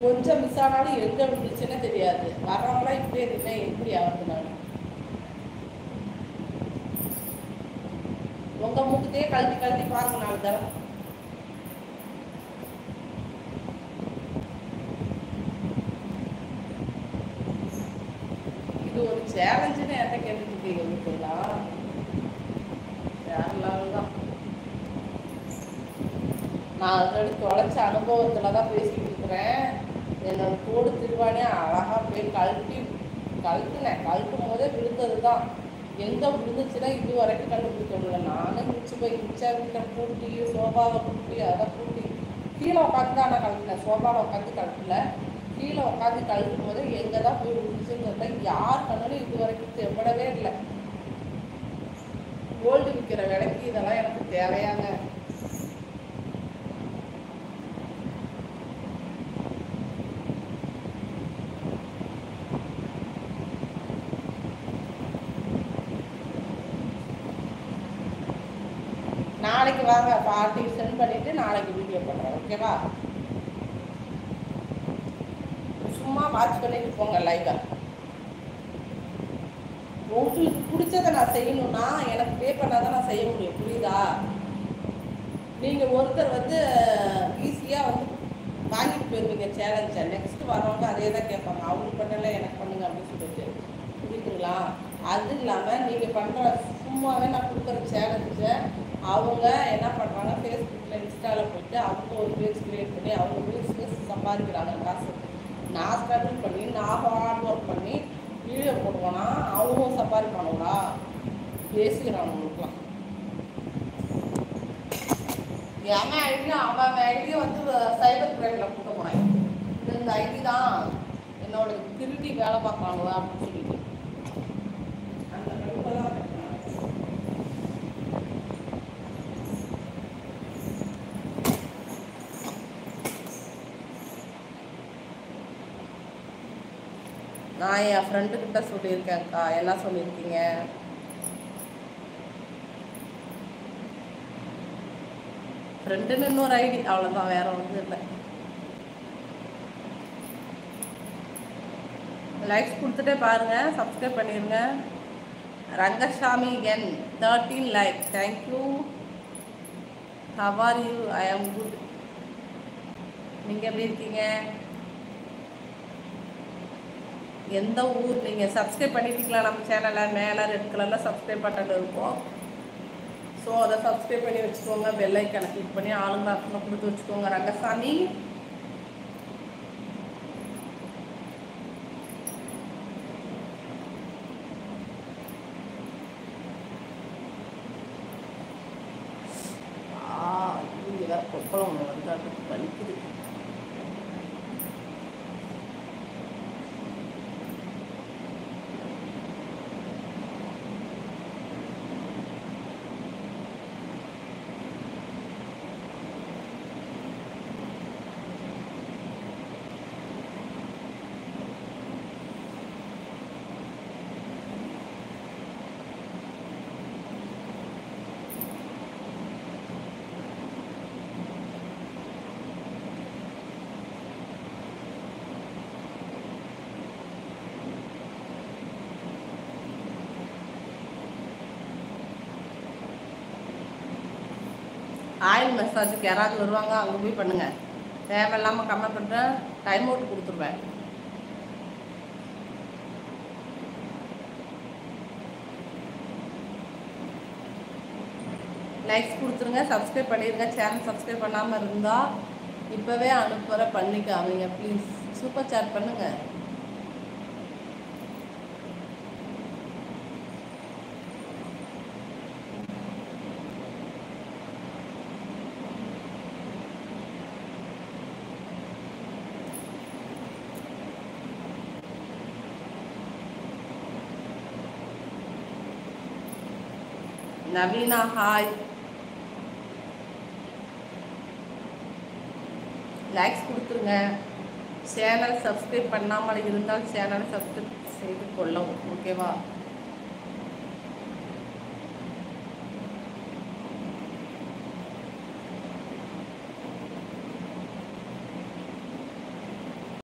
கொஞ்சம் மிஸ் ஆனாலும் எங்கே விழுந்துச்சுன்னே தெரியாது. வரவங்களாம் இப்படியே இருக்குன்னா எப்படி ஆகுது? நான் உங்கள் மூக்கத்தையே கழட்டி கழட்டி பாருங்க 4 தடவை. இது ஒரு சேலஞ்சுன்னு என்கிட்ட கேட்டுருக்கீங்க. வீட்டுலாம் வேறலாம் தான். நான் ஆல்ரெடி தொலைச்ச அனுபவத்தில் தான் பேசிக்கிட்டு இருக்கிறேன். என்னோட தோடு திருவானே அழகாக போய் கழட்டுனேன். கழட்டும் போதே விழுந்தது தான். எங்கே விழுந்துச்சுன்னா இது வரைக்கும் கண்டுபிடிக்க முடியல. நானும் மிச்சா வீட்டை பூட்டி, சோபாவை பூட்டி, அதை பூட்டி கீழே உட்காந்து தான் நான் கழட்டினேன். சோபாவை உட்காந்து கழட்டல, கீழே உட்காந்து கழட்டும் போது எங்கே தான் போய் விழுந்துச்சுங்கிறத யார் கண்ணாலும் இது வரைக்கும் தெம்படவே இல்லை. கோல்டு விற்கிற விலைக்கு இதெல்லாம் எனக்கு தேவையாங்க. நாளைக்கு வாங்க, பார்ட்டி சென்ட் பண்ணிட்டு நாளைக்கு வீடியோ பண்ணுறேன். ஓகேவா? சும்மா வாட்ச் பண்ணிட்டு போங்க லைவா. உங்களுக்கு பிடிச்சதை நான் செய்யணும்னா எனக்கு பே பண்ணால் தான் நான் செய்ய முடியும். புரியுதா? நீங்கள் ஒருத்தர் ஈஸியாக வாங்கிட்டு போயிருவீங்க சேலஞ்சை. நெக்ஸ்ட் வரவங்க அதே தான் கேட்பாங்க. அவங்களுக்கு பண்ணல எனக்கு பண்ணுங்க அப்படின்னு சொல்லிட்டு. புரியுதுங்களா? அது இல்லாமல் நீங்கள் பண்ணுற சும்மாவே நான் கொடுக்குற சேலஞ்சை அவங்க என்ன பண்ணுறாங்க, ஃபேஸ்புக்கில் இன்ஸ்டாவில் போயிட்டு அவங்க ஒரு பேஜ் க்ரியேட் பண்ணி அவங்க பிஸ்னஸ் சம்பாதிக்கிறாங்க காசு. நான் ஸ்ட்ரகிள் பண்ணி நான் ஹார்ட் ஒர்க் பண்ணி வீடியோ போடுவோன்னா அவங்களும் சம்பாதிப்பானுங்களா? பேசிக்கிறாங்க அவங்களுக்குலாம். என் ஐடியும் அவன் ஐடியும் சைபர் கிரைமில் போட்டு போனேன். இந்த ஐடி தான் என்னோட திருடி வேலை பார்க்குறாங்களா அப்படின்னு சொல்லிட்டு அந்த கடுப்பை தான். நான் என் ஃப்ரெண்டுக்கிட்ட சொல்லியிருக்கேன்க்கா. என்ன சொல்லியிருக்கீங்க? ஃப்ரெண்டுன்னு இன்னொரு ஐடி, அவ்வளோதான், வேற ஒன்றும் இல்லை. லைக்ஸ் கொடுத்துட்டே பாருங்கள், சப்ஸ்கிரைப் பண்ணிடுங்க. ரங்கசாமி என் 13 like. Thank you. How are you? I am good. நீங்கள் எப்படி இருக்கீங்க? எந்த ஊர்? நீங்கள் சப்ஸ்கிரைப் பண்ணிட்டீங்களா நம்ம சேனலில்? மேலே ரெட் கலரில் சப்ஸ்கிரைப் பட்டன் இருக்கும். ஸோ அதை சப்ஸ்கிரைப் பண்ணி வச்சுக்கோங்க. பெல் ஐக்கானை கிளிக் பண்ணி ஆளுங்க ஆப்ஷனை கொடுத்து வச்சுக்கோங்க. ரங்கசாமி இது வேறு கொப்பளம் ஒன்று அதுக்கு வலிக்குது. ஆயில் மசாஜுக்கு யாராவது வருவாங்க, அங்கே போய் பண்ணுங்கள். தேவையில்லாமல் கம்மி பண்ணுறேன். டைம் அவுட் கொடுத்துருவேன். லைக்ஸ் கொடுத்துருங்க, சப்ஸ்கிரைப் பண்ணிடுங்க. சேனல் சப்ஸ்கிரைப் பண்ணாமல் இருந்தால் இப்போவே அனுப்புகிற பண்ணிக்காமீங்க ப்ளீஸ். சூப்பர் சாட் பண்ணுங்கள். நவீனா ஹாய். லைக்ஸ் கொடுத்துருங்க. சேனல் சப்ஸ்கிரைப் பண்ணாமல் இருந்தால் சேனலை சப்ஸ்கிரைப் செய்து கொள்ளவும். ஓகேவா?